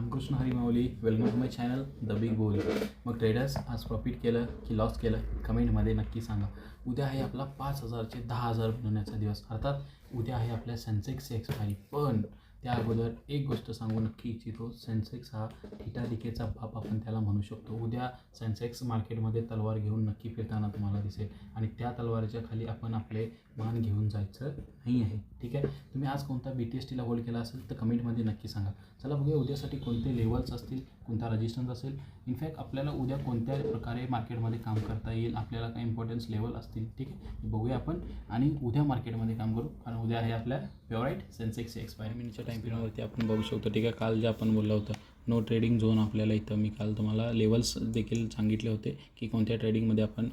Ramakrishna Hari Mauli. Welcome to my channel the big Bol. मग traders आज profit केलं की लॉस केलं कमेंटमध्ये नक्की सांगा. उद्या आहे आपला 5,000चे 10,000 बनवण्याचा दिवस. अर्थात उद्या आहे आपल्या सेन्सेक्सची एक्सपायरी. पण त्या अगोदर एक गोष्ट सांगू नक्की इच्छितो. सेन्सेक्स हा थिटालिकेचा बाप आपण त्याला म्हणू शकतो. उद्या सेन्सेक्स मार्केटमध्ये तलवार घेऊन नक्की फिरताना तुम्हाला दिसेल आणि त्या तलवारीच्या खाली आपण आपले मान घेऊन जायचं नाही आहे. ठीक आहे. तुम्ही आज कोणता BTSTला होल्ड केला असेल तर कमेंटमध्ये नक्की सांगा. चला बघूया उद्यासाठी कोणते लेवल्स असतील, कोणता रेजिस्टन्स असेल. इनफॅक्ट आपल्याला उद्या कोणत्या प्रकारे मार्केटमध्ये काम करता येईल, आपल्याला काही इम्पॉर्टन्स लेवल असतील. ठीक आहे, बघूया आपण आणि उद्या मार्केटमध्ये काम करू. कारण उद्या आहे आपल्या फेवराईट सेन्सेक्सची एक्सपायरी. मिनिटच्या टाईम पिरियडवरती आपण बघू शकतो. ठीक आहे, काल जे आपण बोललो होतं नो ट्रेडिंग झोन आपल्याला इथं मी काल तुम्हाला लेवल्स देखील सांगितले होते की कोणत्या ट्रेडिंगमध्ये आपण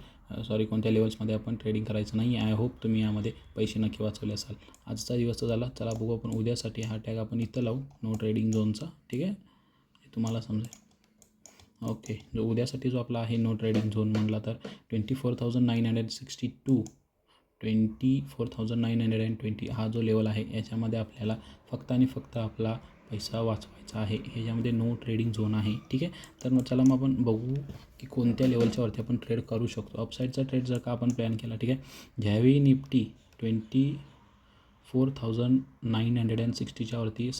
कोणत्या लेवल्समध्ये आपण ट्रेडिंग करायचं नाही. आय होप तुम्ही यामध्ये पैसे नक्की वाचवले असाल. आजचा दिवस तर झाला. चला बघू आपण उद्यासाठी हा टॅग आपण इथं लावू नो ट्रेडिंग झोनचा. ठीक आहे, हे तुम्हाला समजेल. ओके, जो उद्यासाठी जो आपला आहे नो ट्रेडिंग झोन म्हटला तर 24,962 24,920 हा जो लेवल आहे याच्यामध्ये आपल्याला फक्त आणि फक्त आपला पैसा वाचवायचा आहे. ह्याच्यामध्ये नो ट्रेडिंग झोन आहे. ठीक आहे, तर मग चला मग आपण बघू की कोणत्या लेवलच्या वरती आपण ट्रेड करू शकतो. अपसाईडचा ट्रेड जर का आपण प्लॅन केला. ठीक आहे, ज्यावेळी निफ्टी 24,960च्या वरती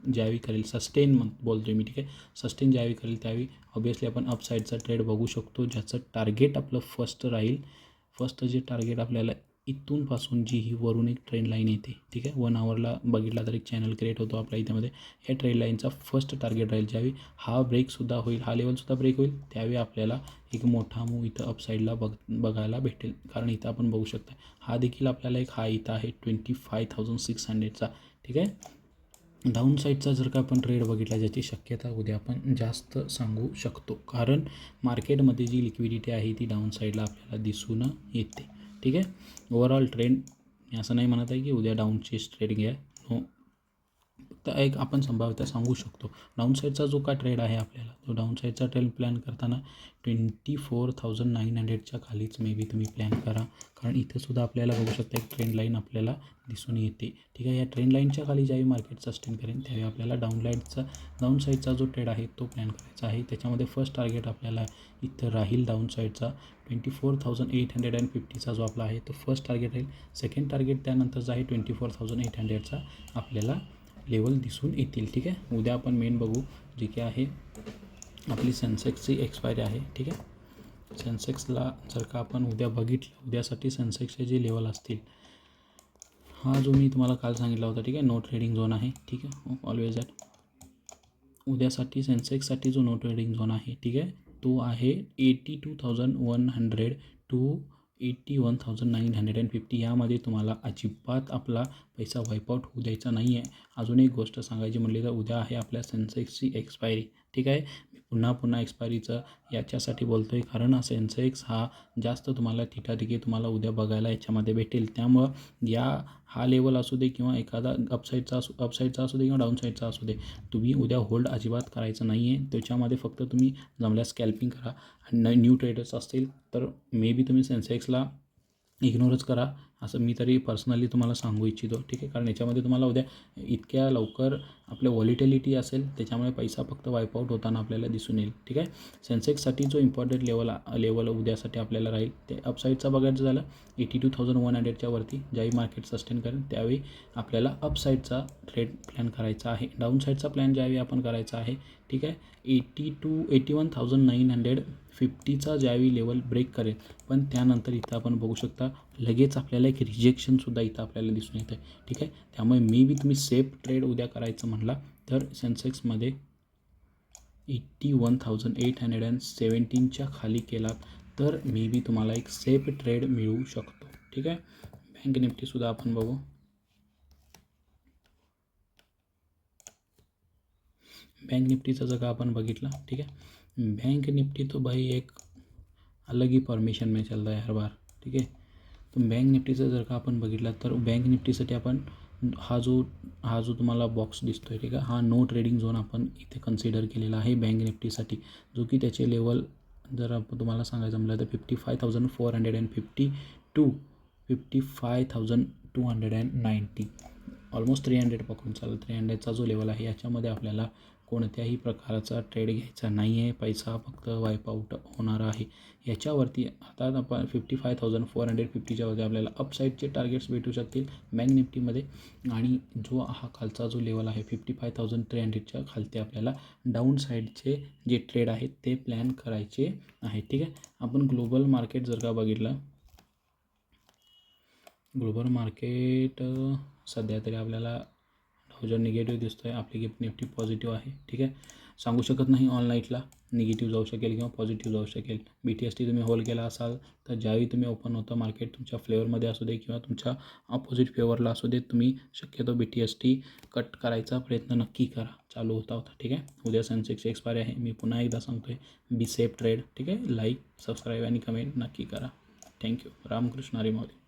ज्यावेळी करेल सस्टेन बोलतो मी. ठीक आहे, सस्टेन ज्यावेळी करेल त्यावेळी ऑब्वियसली आपण अपसाईडचा ट्रेड बघू शकतो, ज्याचं टार्गेट आपलं फर्स्ट राहील. फर्स्ट जे टार्गेट आपल्याला इथूनपासून जी ही वरून एक ट्रेंड लाईन येते. ठीक आहे, 1 आवरला बघितला तर एक चॅनल क्रिएट होतो आपल्या इथेमध्ये. ह्या ट्रेंड लाईनचा फर्स्ट टार्गेट राहील. ज्यावेळी हा ब्रेकसुद्धा होईल, हा लेवलसुद्धा ब्रेक होईल, त्यावेळी आपल्याला एक मोठा मूव इथं अपसाईडला बघायला भेटेल. कारण इथं आपण बघू शकता हा देखील आपल्याला एक हा इथं आहे 25,600चा. ठीक आहे, डाऊन साईडचा जर का आपण ट्रेड बघितला ज्याची शक्यता उद्या आपण जास्त सांगू शकतो. कारण मार्केटमध्ये जी लिक्विडिटी आहे ती डाऊन साईडला आपल्याला दिसून येते. ठीक आहे, ओव्हरऑल ट्रेंड असं नाही म्हणत आहे की उद्या डाऊनचीच ट्रेडिंग आहे. नो, तर एक आपण संभाव्यता सांगू शकतो. डाऊन साईडचा जो का ट्रेड आहे आपल्याला तो डाऊन साईडचा ट्रेड प्लॅन करताना 24,900च्या खालीच मे बी तुम्ही प्लॅन करा. कारण इथंसुद्धा आपल्याला बघू शकता एक ट्रेंड लाईन आपल्याला दिसून येते. ठीक आहे, या ट्रेंड लाईनच्या खाली ज्यावेळी मार्केट सस्टेन करेन त्यावेळी आपल्याला डाऊन साईडचा जो ट्रेड आहे तो प्लॅन करायचा आहे. त्याच्यामध्ये फर्स्ट टार्गेट आपल्याला इथं राहील डाऊन साईडचा 24,850चा जो आपला आहे तो फर्स्ट टार्गेट राहील. सेकंड टार्गेट त्यानंतरचा आहे 24,800चा आपल्याला लेवल दिसून येतील. ठीक आहे, उद्या आपण मेन बघू जे की आहे आपली सेन्सेक्सची एक्सपायरी आहे. ठीक आहे, सेन्सेक्सला जर का आपण उद्या बघितलं, उद्यासाठी सेन्सेक्सचे जे लेवल असतील, हा जो मी तुम्हाला काल सांगितला होता. ठीक आहे, नो ट्रेडिंग झोन आहे. ठीक आहे, ऑलवेज दॅट उद्यासाठी सेन्सेक्ससाठी जो नो ट्रेडिंग झोन आहे. ठीक आहे, तो आहे 82,100 टू 81,950. यामध्ये तुम्हाला अजिबात आपला पैसा वाईपआउट होऊ द्यायचा नाही आहे. अजून एक गोष्ट सांगायची म्हटली तर उद्या आहे आपल्या सेन्सेक्सची एक्सपायरी. ठीक आहे, मी पुन्हा एक्सपायरीचं याच्यासाठी बोलतो आहे कारण हा सेन्सेक्स हा जास्त तुम्हाला थिटाथिटी तुम्हाला उद्या बघायला याच्यामध्ये भेटेल. त्यामुळं हा लेवल असू दे किंवा एखादा अपसाईडचा असू दे किंवा डाऊन साईडचा असू दे, तुम्ही उद्या होल्ड अजिबात करायचं नाही आहे. त्याच्यामध्ये फक्त तुम्ही जमल्यास स्कॅल्पिंग करा. आणि न्यू ट्रेडर्स असतील तर मे बी तुम्ही सेन्सेक्सला इग्नोरच करा, असं मी तरी पर्सनली तुम्हाला सांगू इच्छितो. ठीक आहे, कारण याच्यामध्ये तुम्हाला उद्या इतक्या लवकर आपल्या व्हॉलिटिलिटी असेल त्याच्यामुळे पैसा फक्त वाईपआउट होताना आपल्याला दिसून येईल. ठीक आहे, सेन्सेक्ससाठी जो इम्पॉर्टंट लेवल उद्यासाठी आपल्याला राहील ते अपसाईडचा बघायचं झालं 82,100च्या वरती ज्यावेळी मार्केट सस्टेन करेल त्यावेळी आपल्याला अपसाईडचा ट्रेड प्लॅन करायचा आहे. डाऊन साईडचा प्लॅन ज्यावेळी आपण करायचा आहे. ठीक आहे, 81,950चा ज्यावेळी लेवल ब्रेक करेल, पण त्यानंतर इथं आपण बघू शकता लगेच आपल्याला एक रिजेक्शनसुद्धा इथं आपल्याला दिसून येतं आहे. ठीक आहे, त्यामुळे मे बी तुम्ही सेफ ट्रेड उद्या करायचं म्हटला तर सेन्सेक्समध्ये 81,817च्या खाली केलात तर मे बी तुम्हाला एक सेफ ट्रेड मिळू शकतो. ठीक आहे, बँक निफ्टीसुद्धा आपण बघू. बँक निफ्टीचा जर का आपण बघितला. ठीक आहे, बैंक निफ्टी तो भाई एक अलग ही फॉर्मेशन में चल रहा है हर बार. ठीक आहे, तर बँक निफ्टीचं जर का आपण बघितला तर बँक निफ्टीसाठी आपण हा जो तुम्हाला बॉक्स दिसतो आहे. ठीक आहे, हा नो ट्रेडिंग झोन आपण इथे कन्सिडर केलेला आहे बँक निफ्टीसाठी, जो की त्याचे लेवल जर आपण तुम्हाला सांगायचं म्हटलं तर 55,450 टू 55,290. ऑलमोस्ट 300 पकडून चालेल. 300चा जो लेवल आहे याच्यामध्ये आपल्याला कोणत्याही प्रकारचा ट्रेड घ्यायचा नाही आहे. पैसा फक्त वाईपआउट होणार आहे. याच्यावरती आता आपण 55,450च्या वरती आपल्याला अपसाईडचे टार्गेट्स भेटू शकतील बँक निफ्टीमध्ये. आणि जो हा खालचा जो लेवल आहे 55,300च्या खालती आपल्याला डाऊन साईडचे जे ट्रेड आहेत ते प्लॅन करायचे आहेत. ठीक आहे. आपण ग्लोबल मार्केट जर का बघितलं, ग्लोबल मार्केट सध्या तरी आपल्याला डाऊ निगेटिव्ह दिसतो आहे, आपली गिफ्ट निफ्टी पॉझिटिव्ह आहे. ठीक आहे. सांगू शकत नाही ऑनलाईटला निगेटिव्ह जाऊ शकेल किंवा पॉझिटिव्ह जाऊ शकेल. BTST तुम्ही होल्ड केला असाल तर ज्यावेळी तुम्ही ओपन होतं मार्केट तुमच्या फ्लेवरमध्ये असू दे किंवा तुमच्या अपोजिट फेवरला असू दे, तुम्ही शक्यतो BTST कट करायचा प्रयत्न नक्की करा. चालू होता. ठीक आहे. उद्या सेन्सेक्सची एक्सपायरी आहे. मी पुन्हा एकदा सांगतो आहे, बी सेफ ट्रेड. ठीक आहे. लाईक, सबस्क्राईब आणि कमेंट नक्की करा. थँक्यू. रामकृष्ण हरी माऊली.